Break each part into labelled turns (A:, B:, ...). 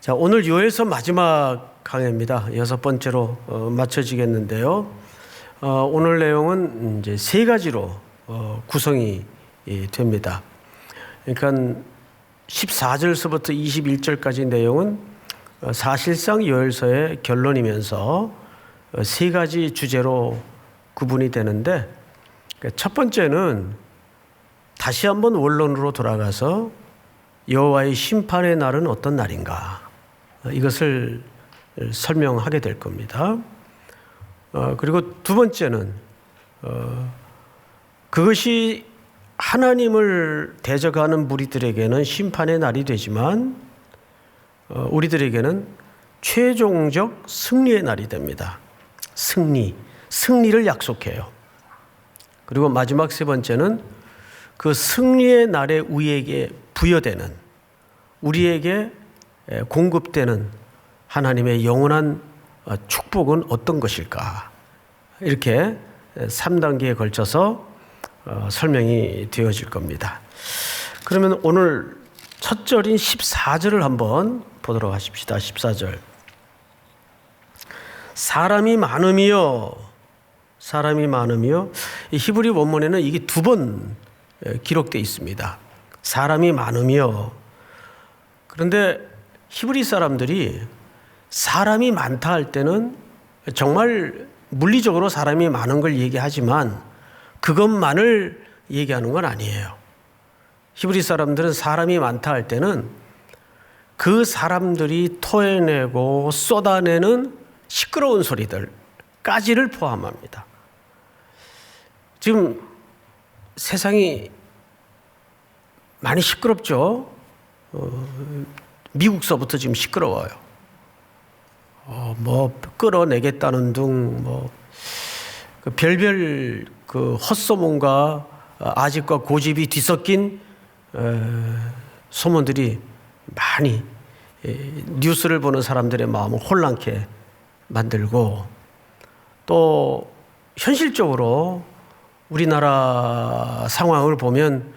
A: 자, 오늘 요엘서 마지막 강해입니다. 6번째로 마쳐지겠는데요. 오늘 내용은 이제 3가지로 구성이 됩니다. 그러니까 14절서부터 21절까지 내용은 사실상 요엘서의 결론이면서 3가지 주제로 구분이 되는데, 첫 번째는 다시 한번 원론으로 돌아가서 여호와의 심판의 날은 어떤 날인가, 이것을 설명하게 될 겁니다. 그리고 두 번째는 그것이 하나님을 대적하는 무리들에게는 심판의 날이 되지만 우리들에게는 최종적 승리의 날이 됩니다. 승리를 약속해요. 그리고 마지막 3번째는 그 승리의 날에 우리에게 부여되는, 우리에게 공급되는 하나님의 영원한 축복은 어떤 것일까, 이렇게 3단계에 걸쳐서 설명이 되어질 겁니다. 그러면 오늘 첫 절인 14절을 한번 보도록 하십시다. 14절. 사람이 많음이여. 이 히브리 원문에는 이게 2번 기록되어 있습니다. 사람이 많으며. 그런데 히브리 사람들이 사람이 많다 할 때는 정말 물리적으로 사람이 많은 걸 얘기하지만 그것만을 얘기하는 건 아니에요. 히브리 사람들은 사람이 많다 할 때는 그 사람들이 토해내고 쏟아내는 시끄러운 소리들까지를 포함합니다. 지금 세상이 많이 시끄럽죠. 미국서부터 지금 시끄러워요. 끌어내겠다는 등 그 별별 그 헛소문과 아집과 고집이 뒤섞인 소문들이 많이 뉴스를 보는 사람들의 마음을 혼란케 만들고, 또 현실적으로 우리나라 상황을 보면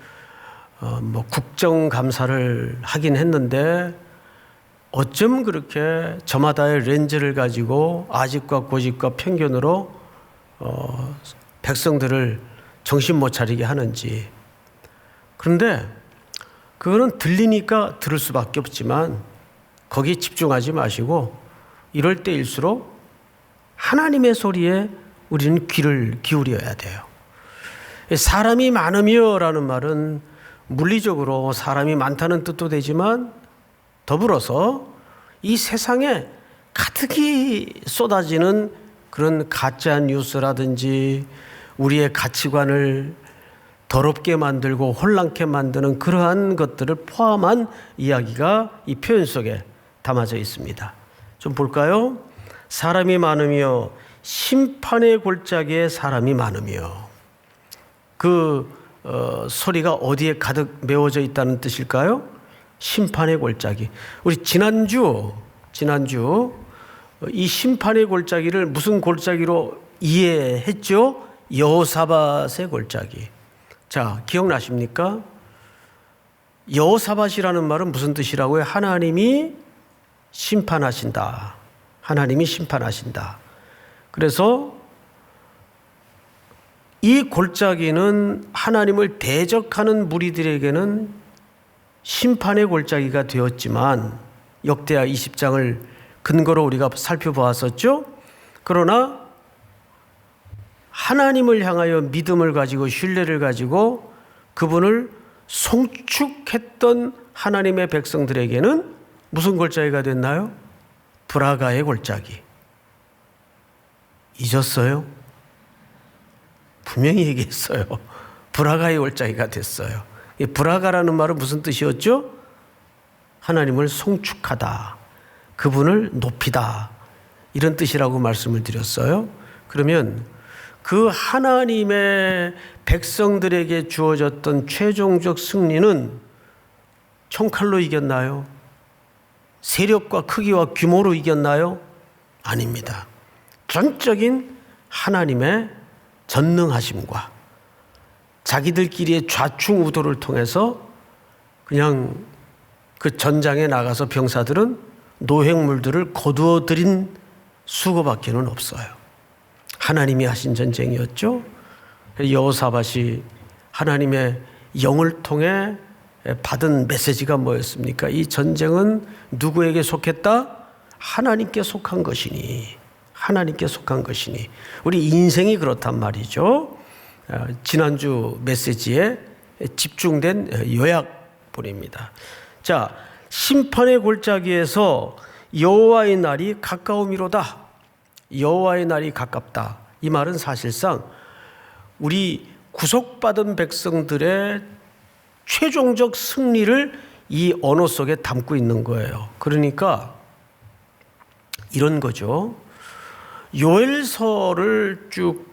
A: 국정감사를 하긴 했는데 어쩜 그렇게 저마다의 렌즈를 가지고 아집과 고집과 편견으로 백성들을 정신 못 차리게 하는지. 그런데 그거는 들리니까 들을 수밖에 없지만 거기에 집중하지 마시고 이럴 때일수록 하나님의 소리에 우리는 귀를 기울여야 돼요. 사람이 많으며 라는 말은 물리적으로 사람이 많다는 뜻도 되지만 더불어서 이 세상에 가득히 쏟아지는 그런 가짜 뉴스라든지 우리의 가치관을 더럽게 만들고 혼란케 만드는 그러한 것들을 포함한 이야기가 이 표현 속에 담아져 있습니다. 좀 볼까요? 사람이 많으며 심판의 골짜기에 사람이 많으며. 소리가 어디에 가득 메워져 있다는 뜻일까요? 심판의 골짜기. 우리 지난주 이 심판의 골짜기를 무슨 골짜기로 이해했죠? 여호사밧의 골짜기. 자, 기억나십니까? 여호사밧이라는 말은 무슨 뜻이라고요? 하나님이 심판하신다. 그래서 이 골짜기는 하나님을 대적하는 무리들에게는 심판의 골짜기가 되었지만, 역대하 20장을 근거로 우리가 살펴보았었죠. 그러나 하나님을 향하여 믿음을 가지고 신뢰를 가지고 그분을 송축했던 하나님의 백성들에게는 무슨 골짜기가 됐나요? 브라가의 골짜기. 잊었어요? 분명히 얘기했어요. 브라가의 골짜기가 됐어요. 이 브라가라는 말은 무슨 뜻이었죠? 하나님을 송축하다, 그분을 높이다, 이런 뜻이라고 말씀을 드렸어요. 그러면 그 하나님의 백성들에게 주어졌던 최종적 승리는 총칼로 이겼나요? 세력과 크기와 규모로 이겼나요? 아닙니다. 전적인 하나님의 전능하심과 자기들끼리의 좌충우돌을 통해서 그냥 그 전장에 나가서 병사들은 노획물들을 거두어 들인 수고밖에는 없어요. 하나님이 하신 전쟁이었죠. 여호사밧이 하나님의 영을 통해 받은 메시지가 뭐였습니까? 이 전쟁은 누구에게 속했다? 하나님께 속한 것이니. 하나님께 속한 것이니. 우리 인생이 그렇단 말이죠. 지난주 메시지에 집중된 요약본입니다. 자, 심판의 골짜기에서 여호와의 날이 가까우미로다. 여호와의 날이 가깝다. 이 말은 사실상 우리 구속받은 백성들의 최종적 승리를 이 언어 속에 담고 있는 거예요. 그러니까 이런 거죠. 요엘서를 쭉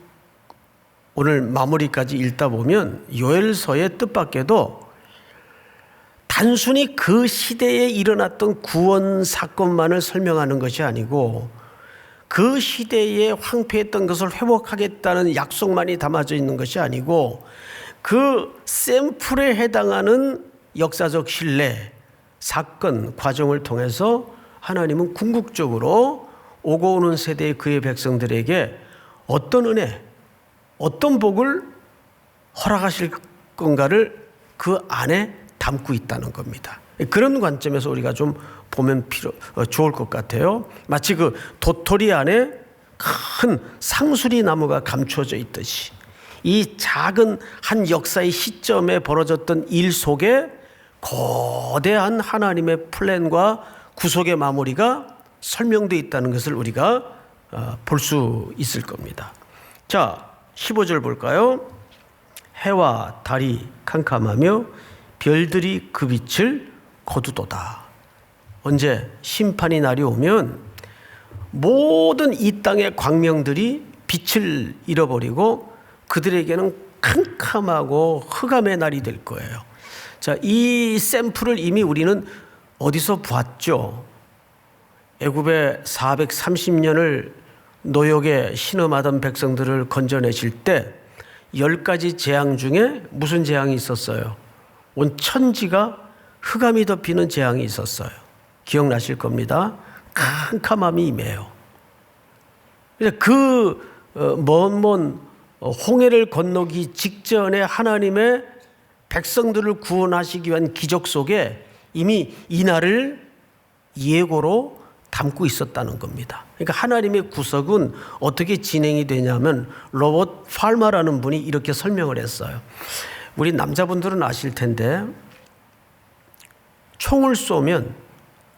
A: 오늘 마무리까지 읽다 보면 요엘서의 뜻밖에도 단순히 그 시대에 일어났던 구원 사건만을 설명하는 것이 아니고 그 시대에 황폐했던 것을 회복하겠다는 약속만이 담아져 있는 것이 아니고 그 샘플에 해당하는 역사적 신뢰, 사건, 과정을 통해서 하나님은 궁극적으로 오고 오는 세대의 그의 백성들에게 어떤 은혜, 어떤 복을 허락하실 건가를 그 안에 담고 있다는 겁니다. 그런 관점에서 우리가 좀 보면 좋을 것 같아요. 마치 그 도토리 안에 큰 상수리 나무가 감추어져 있듯이 이 작은 한 역사의 시점에 벌어졌던 일 속에 거대한 하나님의 플랜과 구속의 마무리가 설명되어 있다는 것을 우리가 볼 수 있을 겁니다. 자, 15절 볼까요? 해와 달이 캄캄하며 별들이 그 빛을 거두도다. 언제 심판의 날이 오면 모든 이 땅의 광명들이 빛을 잃어버리고 그들에게는 캄캄하고 흑암의 날이 될 거예요. 자, 이 샘플을 이미 우리는 어디서 보았죠? 애굽의 430년을 노역에 신음하던 백성들을 건져내실 때 10가지 재앙 중에 무슨 재앙이 있었어요? 온 천지가 흑암이 덮이는 재앙이 있었어요. 기억나실 겁니다. 캄캄함이 임해요. 그 먼 홍해를 건너기 직전에 하나님의 백성들을 구원하시기 위한 기적 속에 이미 이 날을 예고로 담고 있었다는 겁니다. 그러니까 하나님의 구속은 어떻게 진행이 되냐면 로버트 팔마라는 분이 이렇게 설명을 했어요. 우리 남자분들은 아실 텐데 총을 쏘면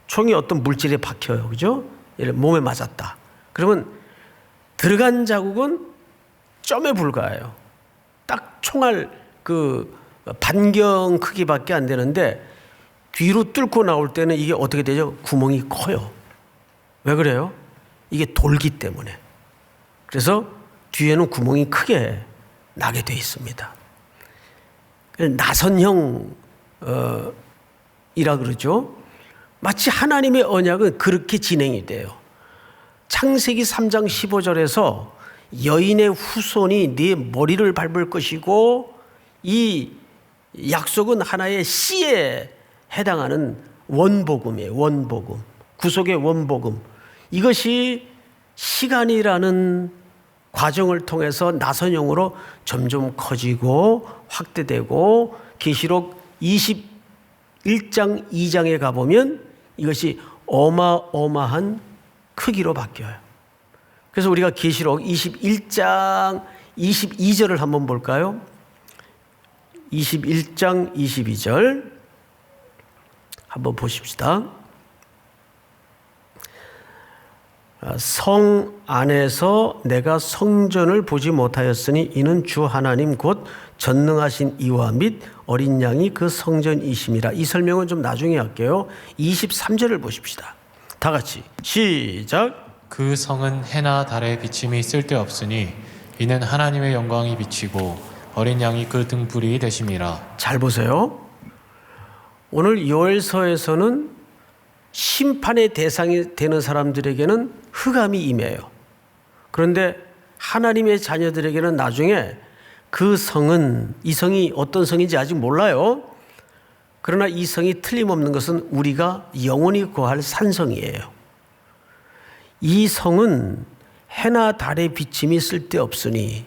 A: 총이 어떤 물질에 박혀요. 그죠? 몸에 맞았다. 그러면 들어간 자국은 점에 불과해요. 딱 총알 그 반경 크기밖에 안 되는데 뒤로 뚫고 나올 때는 이게 어떻게 되죠? 구멍이 커요. 왜 그래요? 이게 돌기 때문에. 그래서 뒤에는 구멍이 크게 나게 돼 있습니다. 나선형 이라 그러죠. 마치 하나님의 언약은 그렇게 진행이 돼요. 창세기 3장 15절에서 여인의 후손이 네 머리를 밟을 것이고 이 약속은 하나의 씨에 해당하는 원복음이에요. 원복음. 구속의 원복음. 이것이 시간이라는 과정을 통해서 나선형으로 점점 커지고 확대되고 계시록 21장 2장에 가보면 이것이 어마어마한 크기로 바뀌어요. 그래서 우리가 계시록 21장 22절을 한번 볼까요? 21장 22절 한번 보십시다. 성 안에서 내가 성전을 보지 못하였으니 이는 주 하나님 곧 전능하신 이와 및 어린 양이 그 성전이심이라. 이 설명은 좀 나중에 할게요. 23절을 보십시다. 다 같이 시작.
B: 그 성은 해나 달의 비침이 쓸데없으니 이는 하나님의 영광이 비치고 어린 양이 그 등불이 되심이라.
A: 잘 보세요. 오늘 요엘서에서는 심판의 대상이 되는 사람들에게는 흑암이 임해요. 그런데 하나님의 자녀들에게는 나중에 그 성은, 이 성이 어떤 성인지 아직 몰라요. 그러나 이 성이 틀림없는 것은 우리가 영원히 거할 산성이에요. 이 성은 해나 달의 비침이 쓸데없으니,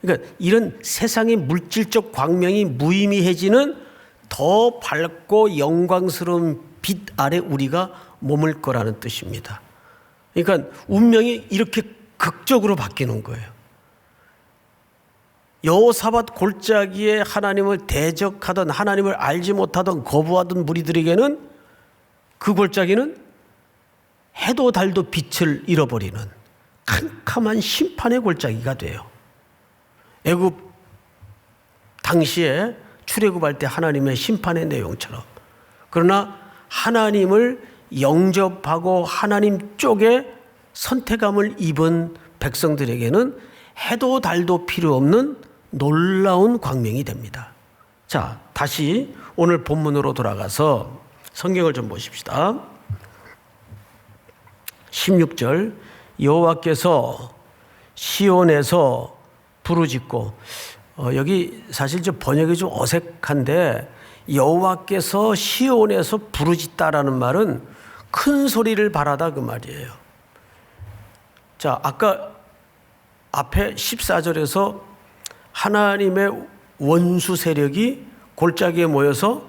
A: 그러니까 이런 세상의 물질적 광명이 무의미해지는 더 밝고 영광스러운 빛 아래 우리가 머물 거라는 뜻입니다. 그러니까 운명이 이렇게 극적으로 바뀌는 거예요. 여호사밧 골짜기에 하나님을 대적하던, 하나님을 알지 못하던, 거부하던 무리들에게는 그 골짜기는 해도 달도 빛을 잃어버리는 캄캄한 심판의 골짜기가 돼요. 애굽 당시에 출애굽할 때 하나님의 심판의 내용처럼. 그러나 하나님을 영접하고 하나님 쪽에 선택함을 입은 백성들에게는 해도 달도 필요 없는 놀라운 광명이 됩니다. 자, 다시 오늘 본문으로 돌아가서 성경을 좀 보십시다. 16절, 여호와께서 시온에서 부르짖고, 여기 사실 좀 번역이 좀 어색한데, 여호와께서 시온에서 부르짖다라는 말은 큰 소리를 바라다 그 말이에요. 자, 아까 앞에 14절에서 하나님의 원수 세력이 골짜기에 모여서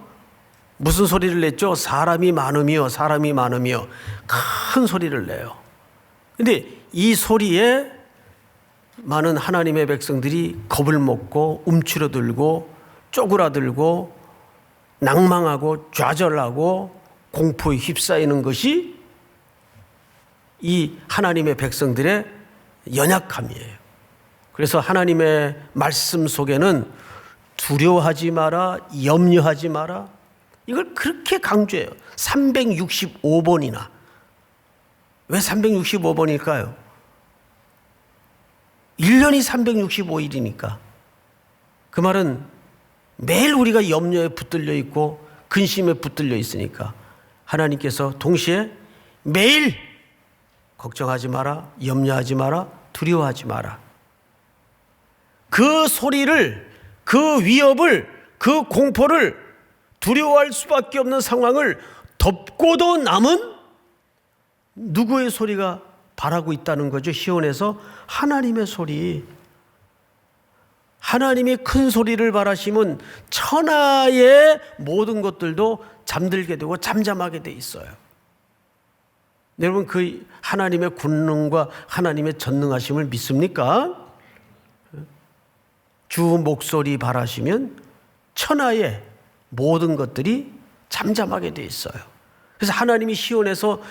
A: 무슨 소리를 냈죠? 사람이 많으며 사람이 많으며 큰 소리를 내요. 근데 이 소리에 많은 하나님의 백성들이 겁을 먹고 움츠러들고 쪼그라들고 낭망하고 좌절하고 공포에 휩싸이는 것이 이 하나님의 백성들의 연약함이에요. 그래서 하나님의 말씀 속에는 두려워하지 마라, 염려하지 마라, 이걸 그렇게 강조해요. 365번이나. 왜 365번일까요? 1년이 365일이니까. 그 말은 매일 우리가 염려에 붙들려 있고 근심에 붙들려 있으니까 하나님께서 동시에 매일 걱정하지 마라, 염려하지 마라, 두려워하지 마라. 그 소리를, 그 위협을, 그 공포를, 두려워할 수밖에 없는 상황을 덮고도 남은 누구의 소리가 바라고 있다는 거죠. 시온에서 하나님의 소리. 하나님이 큰 소리를 바라시면 천하의 모든 것들도 잠들게 되고 잠잠하게 돼 있어요. 여러분, 그 하나님의 권능과 하나님의 전능하심을 믿습니까? 주 목소리 바라시면 천하의 모든 것들이 잠잠하게 돼 있어요. 그래서 하나님이 시온에서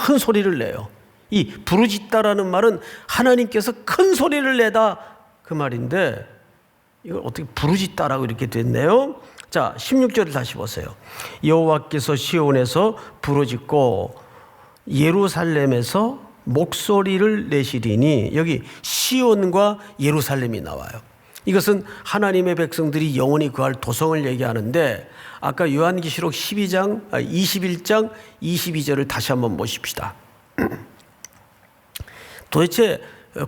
A: 큰 소리를 내요. 이 부르짖다라는 말은 하나님께서 큰 소리를 내다 그 말인데, 이걸 어떻게 부르짖다라고 이렇게 됐네요. 자, 16절을 다시 보세요. 여호와께서 시온에서 부르짖고 예루살렘에서 목소리를 내시리니, 여기 시온과 예루살렘이 나와요. 이것은 하나님의 백성들이 영원히 거할 도성을 얘기하는데, 아까 요한계시록 21장 22절을 다시 한번 보십시다. 도대체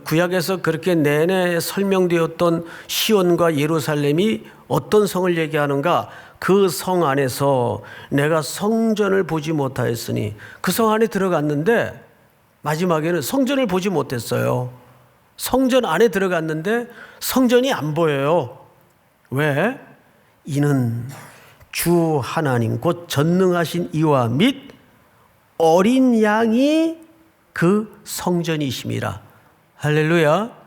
A: 구약에서 그렇게 내내 설명되었던 시온과 예루살렘이 어떤 성을 얘기하는가? 그 성 안에서 내가 성전을 보지 못하였으니, 그 성 안에 들어갔는데 마지막에는 성전을 보지 못했어요. 성전 안에 들어갔는데 성전이 안 보여요. 왜? 이는 주 하나님 곧 전능하신 이와 및 어린 양이 그 성전이심이라. 할렐루야.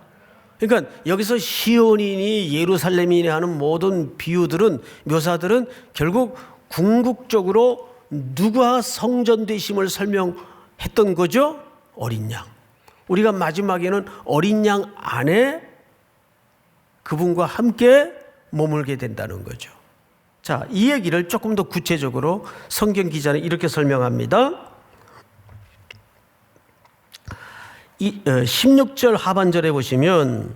A: 그러니까 여기서 시온이니 예루살렘이니 하는 모든 비유들은, 묘사들은 결국 궁극적으로 누가 성전 되심을 설명했던 거죠? 어린 양. 우리가 마지막에는 어린 양 안에 그분과 함께 머물게 된다는 거죠. 자, 이 얘기를 조금 더 구체적으로 성경 기자는 이렇게 설명합니다. 16절 하반절에 보시면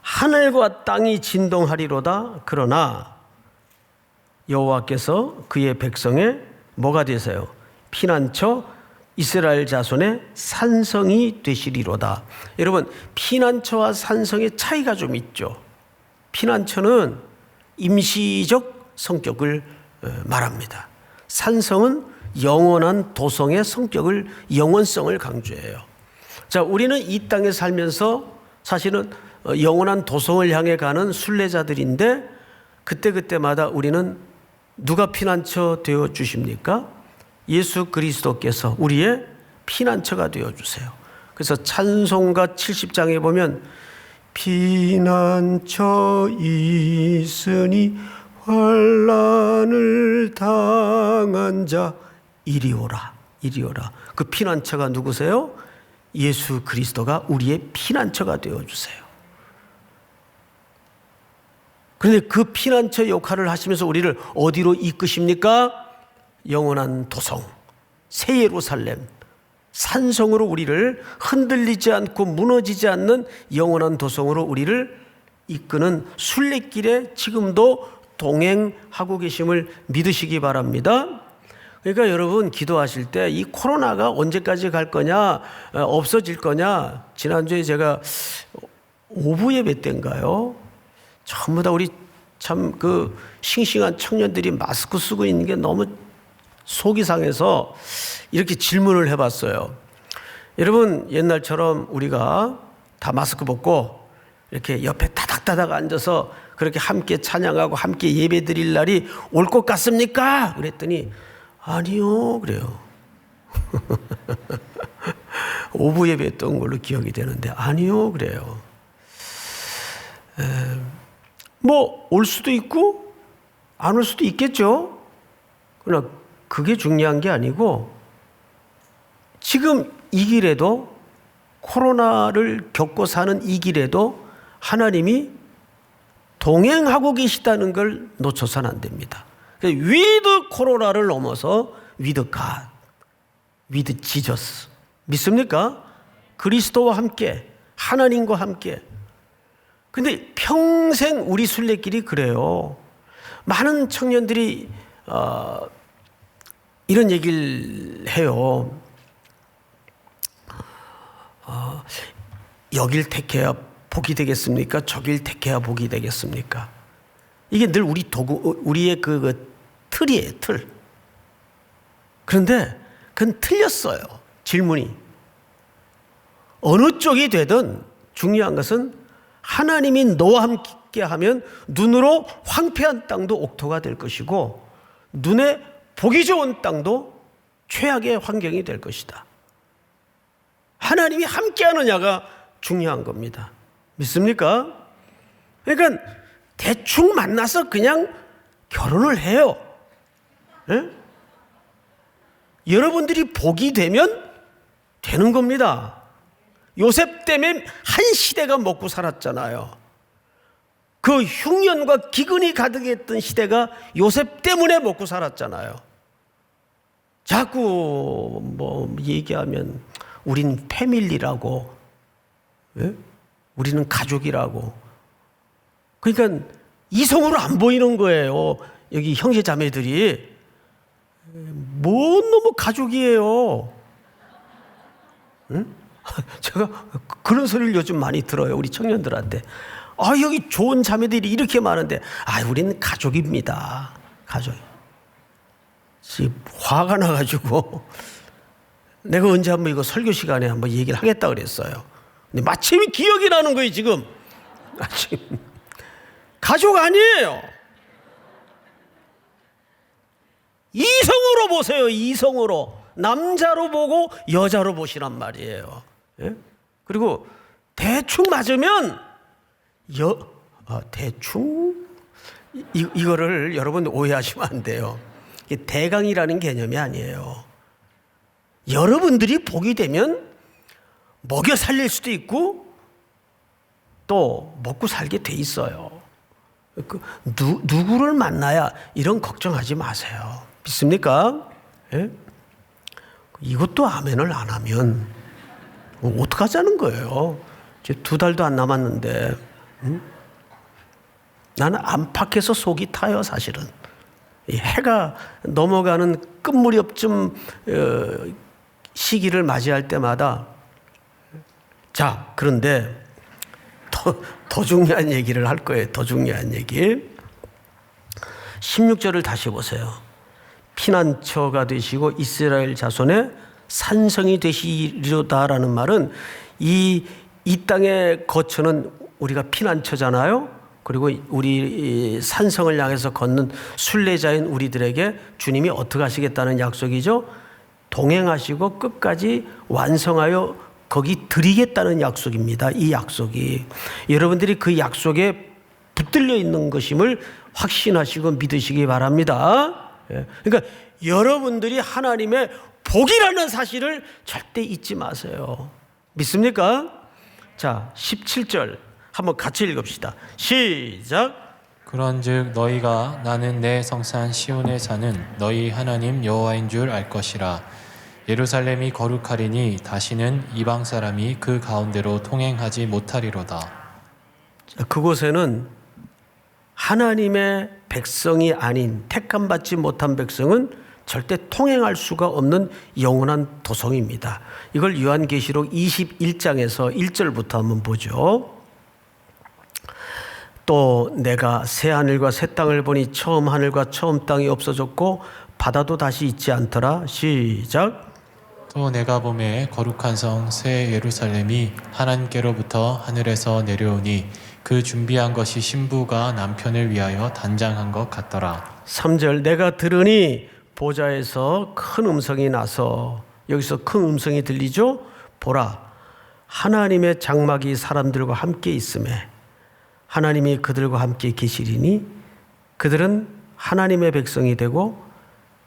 A: 하늘과 땅이 진동하리로다. 그러나 여호와께서 그의 백성의 뭐가 되세요? 피난처 이스라엘 자손의 산성이 되시리로다. 여러분, 피난처와 산성의 차이가 좀 있죠. 피난처는 임시적 성격을 말합니다. 산성은 영원한 도성의 성격을, 영원성을 강조해요. 자, 우리는 이 땅에 살면서 사실은 영원한 도성을 향해 가는 순례자들인데 그때마다 우리는 누가 피난처 되어 주십니까? 예수 그리스도께서 우리의 피난처가 되어 주세요. 그래서 찬송가 70장에 보면 피난처 있으니 환난을 당한 자 이리 오라, 이리 오라. 그 피난처가 누구세요? 예수 그리스도가 우리의 피난처가 되어 주세요. 그런데 그 피난처 역할을 하시면서 우리를 어디로 이끄십니까? 영원한 도성, 새 예루살렘, 산성으로 우리를 흔들리지 않고 무너지지 않는 영원한 도성으로 우리를 이끄는 순례길에 지금도 동행하고 계심을 믿으시기 바랍니다. 그러니까 여러분 기도하실 때 이 코로나가 언제까지 갈 거냐, 없어질 거냐, 지난주에 제가 오후 예배 때인가요? 전부 다 우리 참 그 싱싱한 청년들이 마스크 쓰고 있는 게 너무 속이 상해서 이렇게 질문을 해봤어요. 여러분 옛날처럼 우리가 다 마스크 벗고 이렇게 옆에 타닥타닥 앉아서 그렇게 함께 찬양하고 함께 예배 드릴 날이 올 것 같습니까? 그랬더니 아니요 그래요. 오후 예배했던 걸로 기억이 되는데 아니요 그래요. 뭐 올 수도 있고 안 올 수도 있겠죠. 그러나 그게 중요한 게 아니고 지금 이 길에도 코로나를 겪고 사는 이 길에도 하나님이 동행하고 계시다는 걸 놓쳐서는 안 됩니다. 위드 코로나를 넘어서 위드 갓, 위드 지저스 믿습니까? 그리스도와 함께, 하나님과 함께. 근데 평생 우리 순례길이 그래요. 많은 청년들이 이런 얘기를 해요. 여길 택해야 복이 되겠습니까? 저길 택해야 복이 되겠습니까? 이게 늘 우리의 그 틀이에요, 틀. 그런데 그건 틀렸어요. 질문이. 어느 쪽이 되든 중요한 것은 하나님이 너와 함께 하면 눈으로 황폐한 땅도 옥토가 될 것이고 눈에 보기 좋은 땅도 최악의 환경이 될 것이다. 하나님이 함께 하느냐가 중요한 겁니다. 믿습니까? 그러니까 대충 만나서 그냥 결혼을 해요. 예? 여러분들이 복이 되면 되는 겁니다. 요셉 때문에 한 시대가 먹고 살았잖아요. 그 흉년과 기근이 가득했던 시대가 요셉 때문에 먹고 살았잖아요. 자꾸 뭐 얘기하면 우린 패밀리라고, 예? 우리는 가족이라고. 그러니까 이성으로 안 보이는 거예요. 여기 형제 자매들이 뭐 너무 가족이에요. 응? 제가 그런 소리를 요즘 많이 들어요. 우리 청년들한테. 여기 좋은 자매들이 이렇게 많은데 우리는 가족입니다. 가족. 화가 나가지고 내가 언제 한번 이거 설교 시간에 한번 얘기를 하겠다 그랬어요. 근데 마침 기억이 나는 거예요 지금. 가족 아니에요. 이성으로 보세요. 이성으로. 남자로 보고 여자로 보시란 말이에요. 예? 그리고 대충 맞으면 대충 이거를 여러분 오해하시면 안 돼요. 대강이라는 개념이 아니에요. 여러분들이 복이 되면 먹여 살릴 수도 있고 또 먹고 살게 돼 있어요. 누구를 만나야 이런 걱정하지 마세요. 믿습니까? 예? 이것도 아멘을 안 하면 어떡하자는 거예요? 이제 2달도 안 남았는데 나는 안팎에서 속이 타요 사실은. 이 해가 넘어가는 끝무렵쯤 시기를 맞이할 때마다 자 그런데 더 중요한 얘기를 할 거예요. 더 중요한 얘기. 16절을 다시 보세요. 피난처가 되시고 이스라엘 자손의 산성이 되시리로다라는 말은 이 땅의 거처는 우리가 피난처잖아요. 그리고 우리 산성을 향해서 걷는 순례자인 우리들에게 주님이 어떻게 하시겠다는 약속이죠. 동행하시고 끝까지 완성하여 거기 드리겠다는 약속입니다. 이 약속이 여러분들이 그 약속에 붙들려 있는 것임을 확신하시고 믿으시기 바랍니다. 그러니까 여러분들이 하나님의 복이라는 사실을 절대 잊지 마세요. 믿습니까? 자, 17절 한번 같이 읽읍시다. 시작.
B: 그런즉 너희가 나는 내 성산 시온에 사는 너희 하나님 여호와인 줄 알 것이라. 예루살렘이 거룩하리니 다시는 이방 사람이 그 가운데로 통행하지 못하리로다.
A: 자, 그곳에는 하나님의 백성이 아닌 택함 받지 못한 백성은 절대 통행할 수가 없는 영원한 도성입니다. 이걸 요한계시록 21장에서 1절부터 한번 보죠. 또 내가 새 하늘과 새 땅을 보니 처음 하늘과 처음 땅이 없어졌고 바다도 다시 있지 않더라. 시작.
B: 또 내가 보매 거룩한 성 새 예루살렘이 하나님께로부터 하늘에서 내려오니 그 준비한 것이 신부가 남편을 위하여 단장한 것 같더라.
A: 3절 내가 들으니 보좌에서 큰 음성이 나서, 여기서 큰 음성이 들리죠. 보라, 하나님의 장막이 사람들과 함께 있음에 하나님이 그들과 함께 계시리니 그들은 하나님의 백성이 되고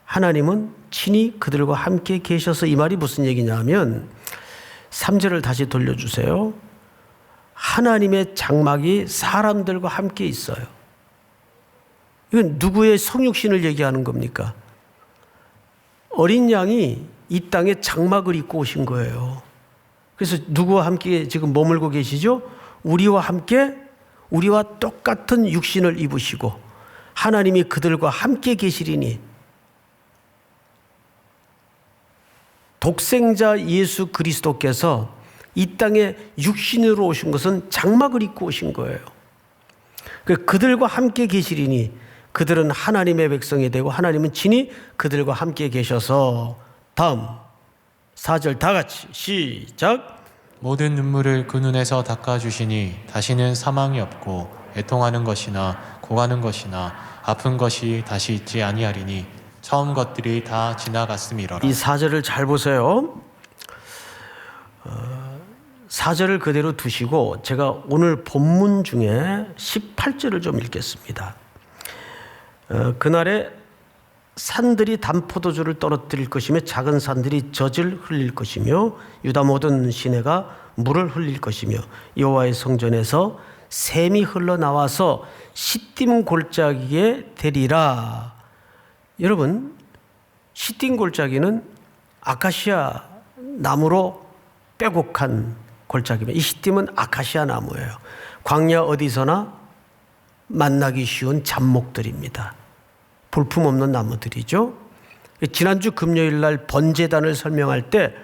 A: 하나님은 친히 그들과 함께 계셔서. 이 말이 무슨 얘기냐면 3절을 다시 돌려주세요. 하나님의 장막이 사람들과 함께 있어요. 이건 누구의 성육신을 얘기하는 겁니까? 어린 양이 이 땅에 장막을 입고 오신 거예요. 그래서 누구와 함께 지금 머물고 계시죠? 우리와 함께, 우리와 똑같은 육신을 입으시고 하나님이 그들과 함께 계시리니, 독생자 예수 그리스도께서 이 땅에 육신으로 오신 것은 장막을 입고 오신 거예요. 그들과 함께 계시리니 그들은 하나님의 백성이 되고 하나님은 친히 그들과 함께 계셔서. 다음 4절 다 같이 시작.
B: 모든 눈물을 그 눈에서 닦아주시니 다시는 사망이 없고 애통하는 것이나 고가는 것이나 아픈 것이 다시 있지 아니하리니 처음 것들이 다 지나갔음이로라.
A: 이 4절을 잘 보세요. 4절을 그대로 두시고 제가 오늘 본문 중에 18절을 좀 읽겠습니다. 그날에 산들이 단포도주를 떨어뜨릴 것이며 작은 산들이 젖을 흘릴 것이며 유다 모든 시내가 물을 흘릴 것이며 여호와의 성전에서 샘이 흘러나와서 시딤 골짜기에 되리라. 여러분, 시딤 골짜기는 아카시아 나무로 빼곡한 골짜기입니다. 이 시딤은 아카시아 나무예요. 광야 어디서나 만나기 쉬운 잡목들입니다. 볼품없는 나무들이죠. 지난주 금요일 날 번제단을 설명할 때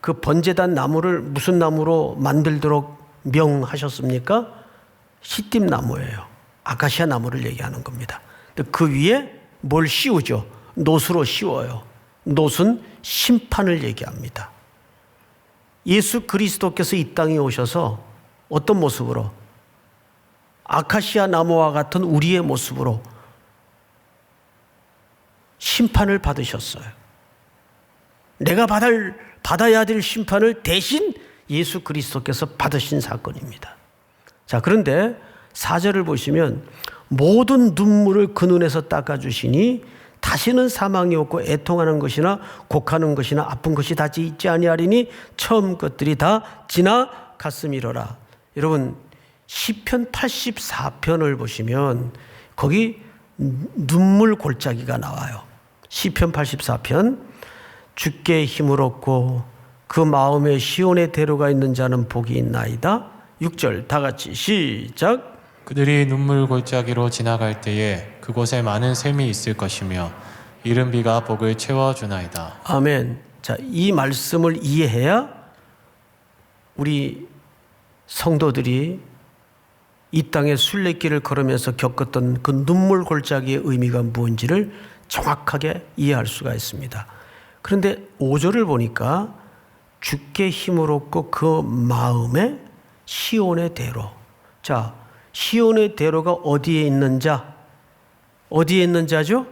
A: 그 번제단 나무를 무슨 나무로 만들도록 명하셨습니까? 시딤 나무예요. 아카시아 나무를 얘기하는 겁니다. 그 위에 뭘 씌우죠? 놋으로 씌워요. 놋은 심판을 얘기합니다. 예수 그리스도께서 이 땅에 오셔서 어떤 모습으로? 아카시아 나무와 같은 우리의 모습으로 심판을 받으셨어요. 내가 받아야 될 심판을 대신 예수 그리스도께서 받으신 사건입니다. 자, 그런데 4절을 보시면 모든 눈물을 그 눈에서 닦아주시니 다시는 사망이 없고 애통하는 것이나 곡하는 것이나 아픈 것이 다시 있지 아니하리니 처음 것들이 다 지나갔음이로라. 여러분, 시편 84편을 보시면 거기 눈물 골짜기가 나와요. 시편 84편. 주께 힘을 얻고 그 마음에 시온에 데려가 있는 자는 복이 있나이다. 6절 다 같이 시작.
B: 그들이 눈물 골짜기로 지나갈 때에 그곳에 많은 샘이 있을 것이며 이른 비가 복을 채워주나이다.
A: 아멘. 자, 이 말씀을 이해해야 우리 성도들이 이 땅의 순례길을 걸으면서 겪었던 그 눈물 골짜기의 의미가 무엇인지를 정확하게 이해할 수가 있습니다. 그런데 5절을 보니까 주께 힘을 얻고 그 마음에 시온의 대로. 자, 시온의 대로가 어디에 있는 자? 어디에 있는 자죠?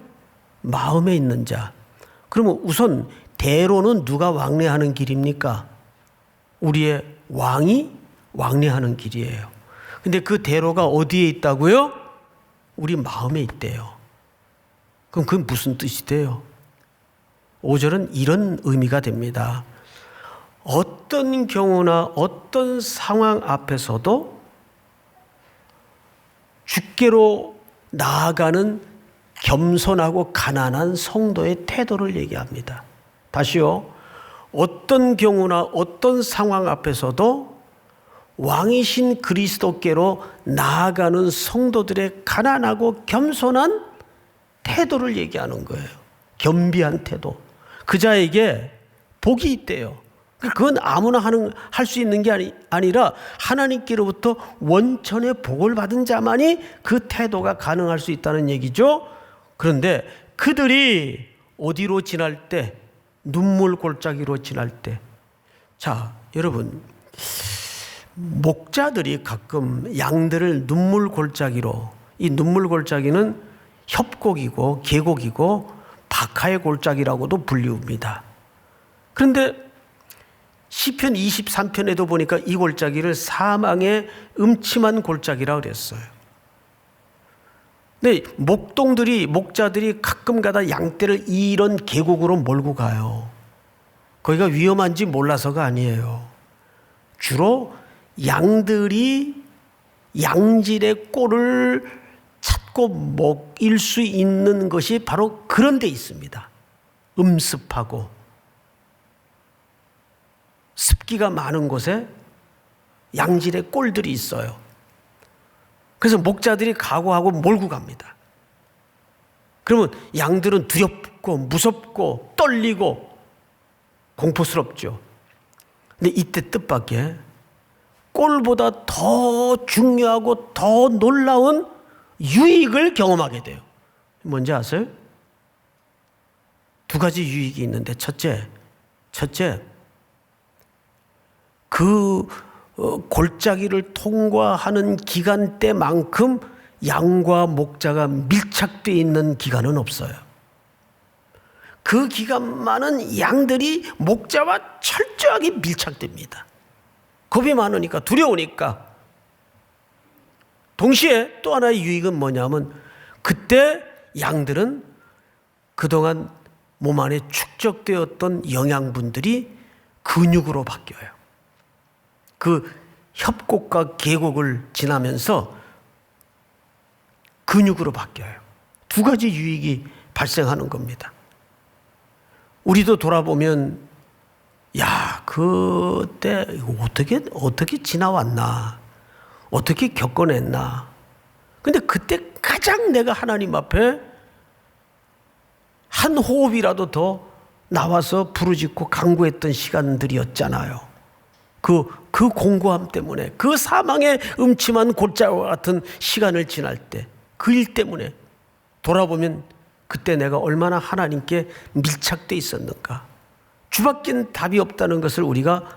A: 마음에 있는 자. 그러면 우선 대로는 누가 왕래하는 길입니까? 우리의 왕이 왕래하는 길이에요. 근데 그 대로가 어디에 있다고요? 우리 마음에 있대요. 그럼 그게 무슨 뜻이 돼요? 5절은 이런 의미가 됩니다. 어떤 경우나 어떤 상황 앞에서도 주께로 나아가는 겸손하고 가난한 성도의 태도를 얘기합니다. 다시요. 어떤 경우나 어떤 상황 앞에서도 왕이신 그리스도께로 나아가는 성도들의 가난하고 겸손한 태도를 얘기하는 거예요. 겸비한 태도. 그 자에게 복이 있대요. 그건 아무나 할 수 있는 게 아니라 하나님께로부터 원천의 복을 받은 자만이 그 태도가 가능할 수 있다는 얘기죠. 그런데 그들이 어디로 지날 때? 눈물 골짜기로 지날 때. 자, 여러분, 목자들이 가끔 양들을 눈물 골짜기로, 이 눈물 골짜기는 협곡이고 계곡이고 박하의 골짜기라고도 불리웁니다. 그런데 시편 23편에도 보니까 이 골짜기를 사망의 음침한 골짜기라고 그랬어요. 근데 목자들이 가끔 가다 양떼를 이런 계곡으로 몰고 가요. 거기가 위험한지 몰라서가 아니에요. 주로 양들이 양질의 꼴을 찾고 먹일 수 있는 것이 바로 그런 데 있습니다. 음습하고 습기가 많은 곳에 양질의 꼴들이 있어요. 그래서 목자들이 각오하고 몰고 갑니다. 그러면 양들은 두렵고 무섭고 떨리고 공포스럽죠. 근데 이때 뜻밖의 꼴보다 더 중요하고 더 놀라운 유익을 경험하게 돼요. 뭔지 아세요? 두 가지 유익이 있는데 첫째, 그 골짜기를 통과하는 기간대만큼 양과 목자가 밀착되어 있는 기간은 없어요. 그 기간만은 양들이 목자와 철저하게 밀착됩니다. 겁이 많으니까, 두려우니까. 동시에 또 하나의 유익은 뭐냐면 그때 양들은 그동안 몸 안에 축적되었던 영양분들이 근육으로 바뀌어요. 그 협곡과 계곡을 지나면서 근육으로 바뀌어요. 두 가지 유익이 발생하는 겁니다. 우리도 돌아보면 야, 그때 어떻게 지나왔나, 어떻게 겪어냈나. 근데 그때 가장 내가 하나님 앞에 한 호흡이라도 더 나와서 부르짖고 간구했던 시간들이었잖아요. 그 공고함 때문에, 그 사망의 음침한 골짜기와 같은 시간을 지날 때, 그 일 때문에 돌아보면 그때 내가 얼마나 하나님께 밀착돼 있었는가. 주밖엔 답이 없다는 것을 우리가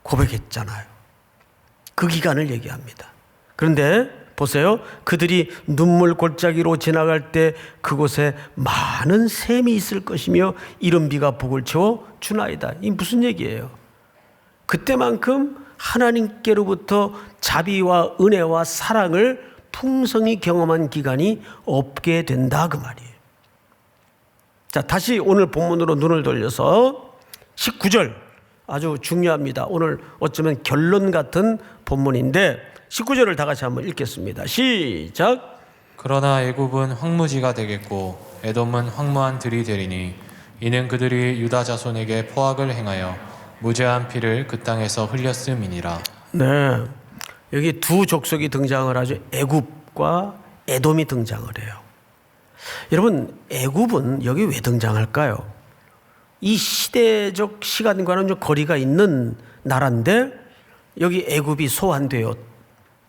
A: 고백했잖아요. 그 기간을 얘기합니다. 그런데 보세요. 그들이 눈물 골짜기로 지나갈 때 그곳에 많은 샘이 있을 것이며 이른 비가 복을 채워 주나이다. 이 무슨 얘기예요? 그때만큼 하나님께로부터 자비와 은혜와 사랑을 풍성히 경험한 기간이 없게 된다, 그 말이에요. 자, 다시 오늘 본문으로 눈을 돌려서 19절 아주 중요합니다. 오늘 어쩌면 결론 같은 본문인데 19절을 다 같이 한번 읽겠습니다. 시작.
B: 그러나 애굽은 황무지가 되겠고 에돔은 황무한 들이 되리니 이는 그들이 유다 자손에게 포악을 행하여 무죄한 피를 그 땅에서 흘렸음이니라.
A: 네, 여기 두 족속이 등장을 하죠. 애굽과 에돔이 등장을 해요. 여러분, 애굽은 여기 왜 등장할까요? 이 시대적 시간과는 좀 거리가 있는 나라인데 여기 애굽이 소환되어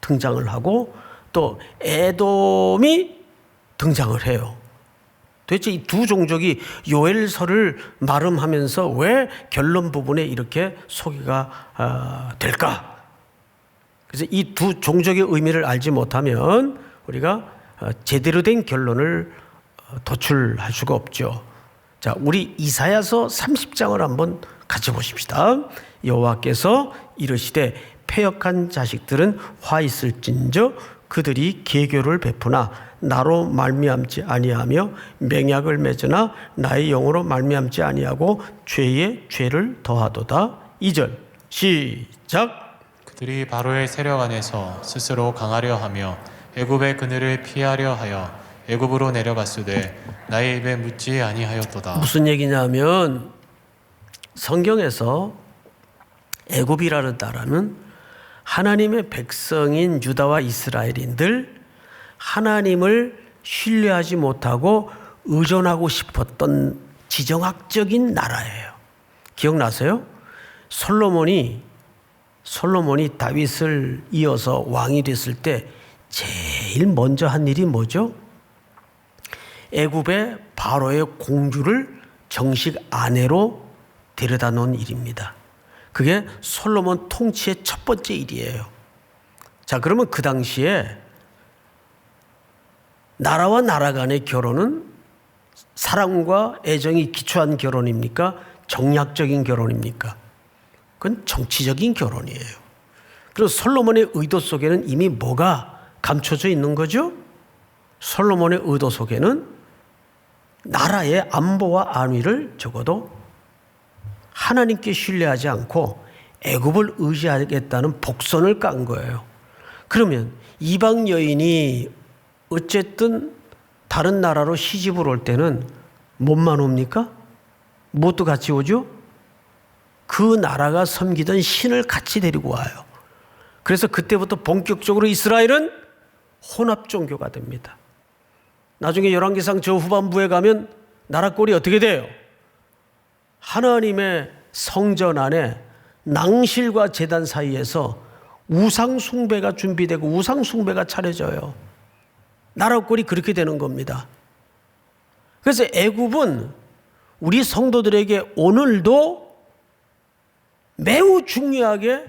A: 등장을 하고 또 에돔이 등장을 해요. 도대체 이 두 종족이 요엘서를 마름하면서 왜 결론 부분에 이렇게 소개가 될까? 그래서 이 두 종족의 의미를 알지 못하면 우리가 제대로 된 결론을 도출할 수가 없죠. 자, 우리 이사야서 30장을 한번 같이 보십시다. 여호와께서 이르시되 패역한 자식들은 화 있을진저 그들이 계교를 베푸나 나로 말미암지 아니하며 맹약을 맺으나 나의 영으로 말미암지 아니하고 죄에 죄를 더하도다. 2절 시작.
B: 그들이 바로의 세력 안에서 스스로 강하려 하며 애굽의 그늘을 피하려 하여 애굽으로 내려갔으되 나의 입에 묻지 아니하였도다.
A: 무슨 얘기냐면 성경에서 애굽이라는 나라는 하나님의 백성인 유다와 이스라엘인들 하나님을 신뢰하지 못하고 의존하고 싶었던 지정학적인 나라예요. 기억나세요? 솔로몬이 다윗을 이어서 왕이 됐을 때 제일 먼저 한 일이 뭐죠? 애굽의 바로의 공주를 정식 아내로 데려다 놓은 일입니다. 그게 솔로몬 통치의 첫 번째 일이에요. 자, 그러면 그 당시에 나라와 나라 간의 결혼은 사랑과 애정이 기초한 결혼입니까? 정략적인 결혼입니까? 그건 정치적인 결혼이에요. 그리고 솔로몬의 의도 속에는 이미 뭐가 감춰져 있는 거죠? 솔로몬의 의도 속에는 나라의 안보와 안위를 적어도 하나님께 신뢰하지 않고 애굽을 의지하겠다는 복선을 깐 거예요. 그러면 이방 여인이 어쨌든 다른 나라로 시집을 올 때는 뭐만 옵니까? 무엇도 같이 오죠? 그 나라가 섬기던 신을 같이 데리고 와요. 그래서 그때부터 본격적으로 이스라엘은 혼합 종교가 됩니다. 나중에 열왕기상 저 후반부에 가면 나라 꼴이 어떻게 돼요? 하나님의 성전 안에 낭실과 제단 사이에서 우상 숭배가 준비되고 우상 숭배가 차려져요. 나라 꼴이 그렇게 되는 겁니다. 그래서 애굽은 우리 성도들에게 오늘도 매우 중요하게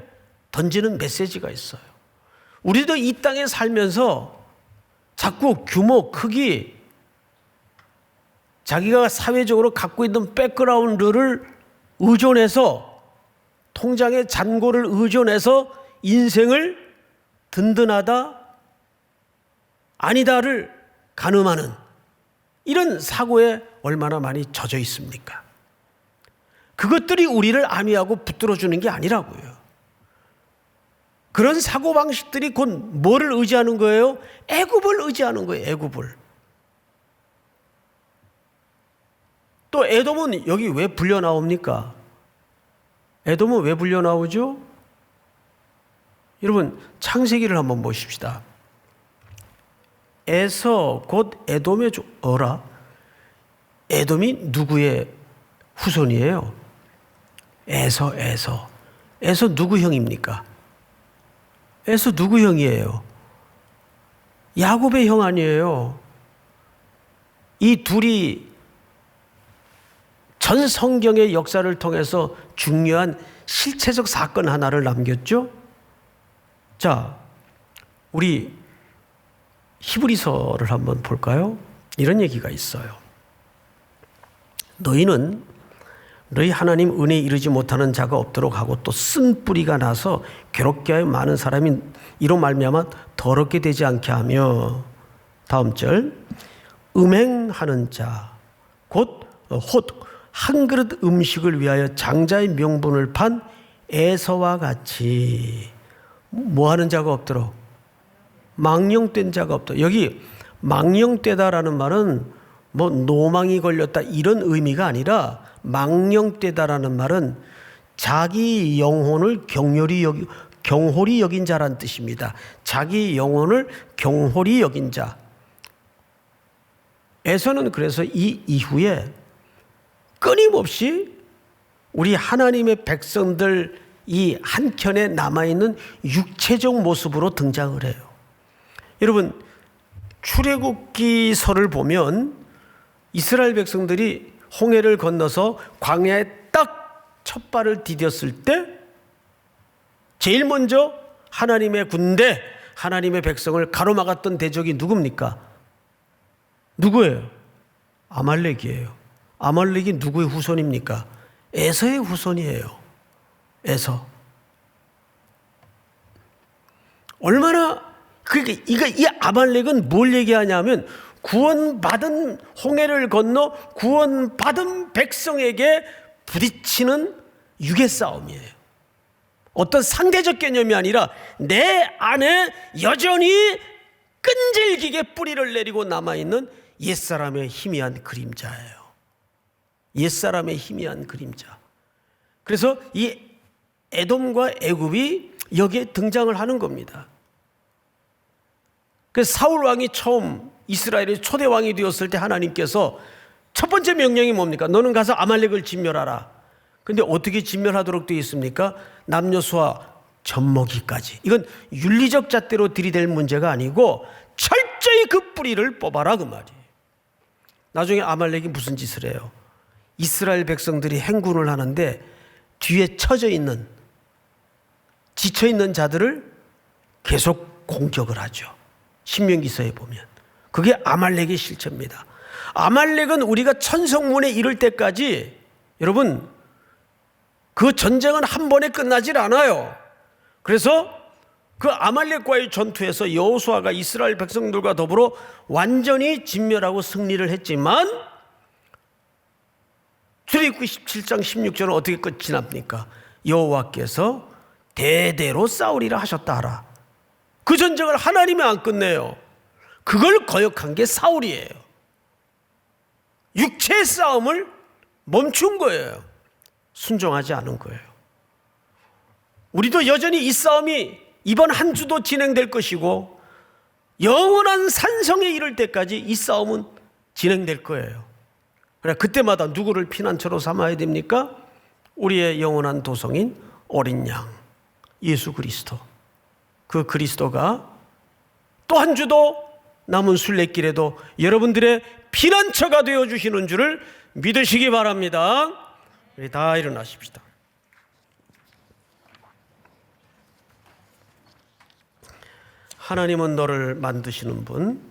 A: 던지는 메시지가 있어요. 우리도 이 땅에 살면서 자꾸 규모, 크기, 자기가 사회적으로 갖고 있는 백그라운드를 의존해서 통장의 잔고를 의존해서 인생을 든든하다, 아니다를 가늠하는 이런 사고에 얼마나 많이 젖어 있습니까? 그것들이 우리를 안위하고 붙들어주는 게 아니라고요. 그런 사고방식들이 곧 뭐를 의지하는 거예요? 애굽을 의지하는 거예요. 애굽을. 또 에돔은 여기 왜 불려 나옵니까? 에돔은 왜 불려 나오죠? 여러분 창세기를 한번 보십시다. 에서 곧 에돔의 어라. 에돔이 누구의 후손이에요? 에서 누구 형입니까? 에서 누구 형이에요? 야곱의 형 아니에요? 이 둘이 전 성경의 역사를 통해서 중요한 실체적 사건 하나를 남겼죠? 자, 우리 히브리서를 한번 볼까요? 이런 얘기가 있어요. 너희는 너희 하나님 은혜에 이르지 못하는 자가 없도록 하고 또 쓴 뿌리가 나서 괴롭게 하여 많은 사람이 이로 말미암아 더럽게 되지 않게 하며, 다음 절, 음행하는 자 곧 한 그릇 음식을 위하여 장자의 명분을 판 에서와 같이 뭐 하는 자가 없도록, 망령된 자가 없도록. 여기 망령되다라는 말은 뭐 노망이 걸렸다 이런 의미가 아니라, 망령되다라는 말은 자기 영혼을 경홀히 여긴 자란 뜻입니다. 자기 영혼을 경홀히 여긴 자. 에서는 그래서 이 이후에 끊임없이 우리 하나님의 백성들 이 한켠에 남아있는 육체적 모습으로 등장을 해요. 여러분, 출애굽기서를 보면 이스라엘 백성들이 홍해를 건너서 광야에 딱 첫 발을 디뎠을 때 제일 먼저 하나님의 군대, 하나님의 백성을 가로막았던 대적이 누굽니까? 누구예요? 아말렉이에요. 아말렉이 누구의 후손입니까? 에서의 후손이에요. 에서. 얼마나, 그러니까 이 아말렉은 뭘 얘기하냐면 구원받은, 홍해를 건너 구원받은 백성에게 부딪히는 육의 싸움이에요. 어떤 상대적 개념이 아니라 내 안에 여전히 끈질기게 뿌리를 내리고 남아있는 옛사람의 희미한 그림자예요. 옛사람의 희미한 그림자. 그래서 이 에돔과 애굽이 여기에 등장을 하는 겁니다. 그래서 사울 왕이 처음 이스라엘의 초대 왕이 되었을 때 하나님께서 첫 번째 명령이 뭡니까? 너는 가서 아말렉을 진멸하라. 근데 어떻게 진멸하도록 되어 있습니까? 남녀소와 젖먹이까지. 이건 윤리적 잣대로 들이댈 문제가 아니고 철저히 그 뿌리를 뽑아라 그 말이에요. 나중에 아말렉이 무슨 짓을 해요? 이스라엘 백성들이 행군을 하는데 뒤에 지쳐있는 자들을 계속 공격을 하죠. 신명기서에 보면. 그게 아말렉의 실체입니다. 아말렉은 우리가 천성문에 이를 때까지 여러분 그 전쟁은 한 번에 끝나질 않아요. 그래서 그 아말렉과의 전투에서 여호수아가 이스라엘 백성들과 더불어 완전히 진멸하고 승리를 했지만 출애굽기 17장 16절은 어떻게 끝이 납니까? 여호와께서 대대로 싸우리라 하셨다 하라. 그 전쟁을 하나님이 안 끝내요. 그걸 거역한 게 사울이에요. 육체의 싸움을 멈춘 거예요. 순종하지 않은 거예요. 우리도 여전히 이 싸움이 이번 한 주도 진행될 것이고 영원한 산성에 이를 때까지 이 싸움은 진행될 거예요. 그래, 그때마다 누구를 피난처로 삼아야 됩니까? 우리의 영원한 도성인 어린 양 예수 그리스도. 그 그리스도가 또 한 주도 남은 순례길에도 여러분들의 피난처가 되어주시는 줄을 믿으시기 바랍니다. 우리 다 일어나십시다. 하나님은 너를 만드시는 분,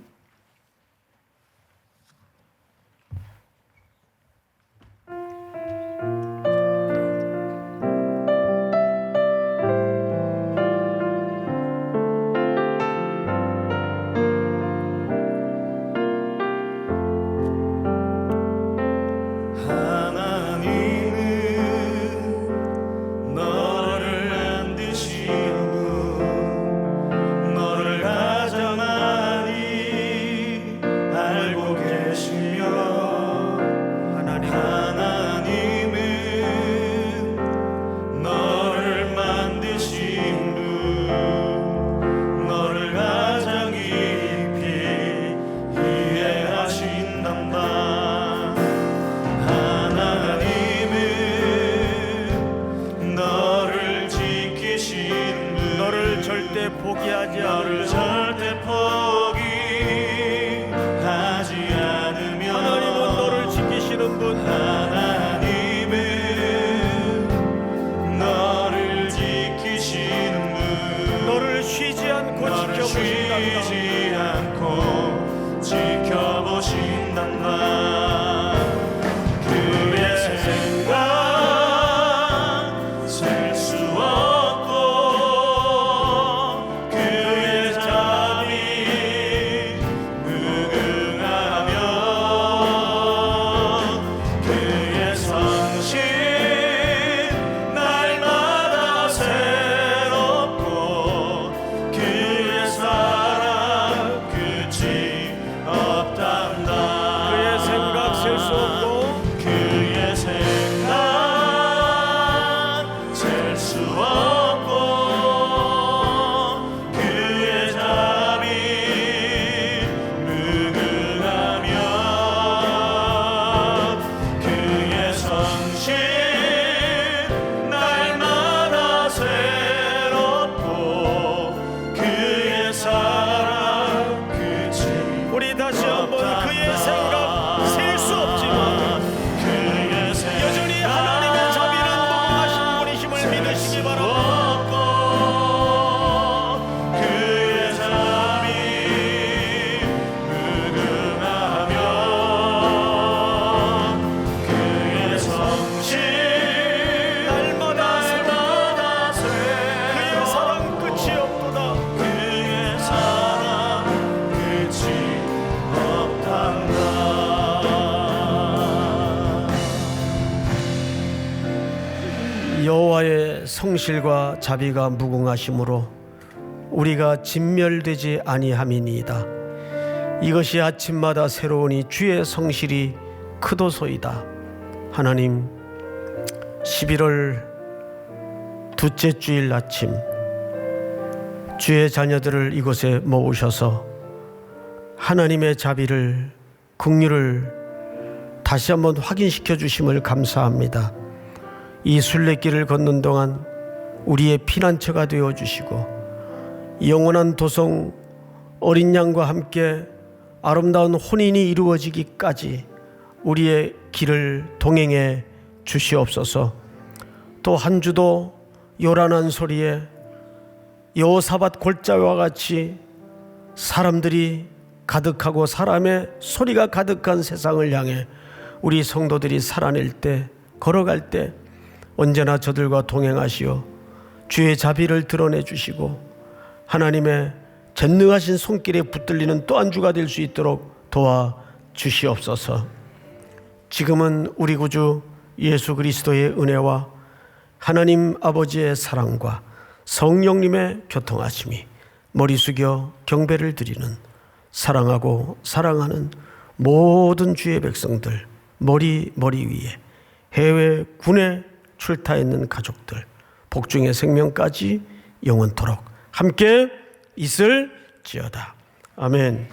A: 여호와의 성실과 자비가 무궁하심으로 우리가 진멸되지 아니함이니이다. 이것이 아침마다 새로우니 주의 성실이 크도소이다. 하나님, 11월 둘째 주일 아침 주의 자녀들을 이곳에 모으셔서 하나님의 자비를, 긍휼을 다시 한번 확인시켜 주심을 감사합니다. 이 순례길을 걷는 동안 우리의 피난처가 되어 주시고 영원한 도성 어린 양과 함께 아름다운 혼인이 이루어지기까지 우리의 길을 동행해 주시옵소서. 또 한 주도 요란한 소리에 여호사밧 골짜기와 같이 사람들이 가득하고 사람의 소리가 가득한 세상을 향해 우리 성도들이 살아낼 때, 걸어갈 때 언제나 저들과 동행하시어 주의 자비를 드러내 주시고 하나님의 전능하신 손길에 붙들리는 또 한 주가 될 수 있도록 도와 주시옵소서. 지금은 우리 구주 예수 그리스도의 은혜와 하나님 아버지의 사랑과 성령님의 교통하심이 머리 숙여 경배를 드리는 사랑하고 사랑하는 모든 주의 백성들, 머리 위에 해외 군에 출타 있는 가족들, 복중의 생명까지 영원토록 함께 있을지어다. 아멘.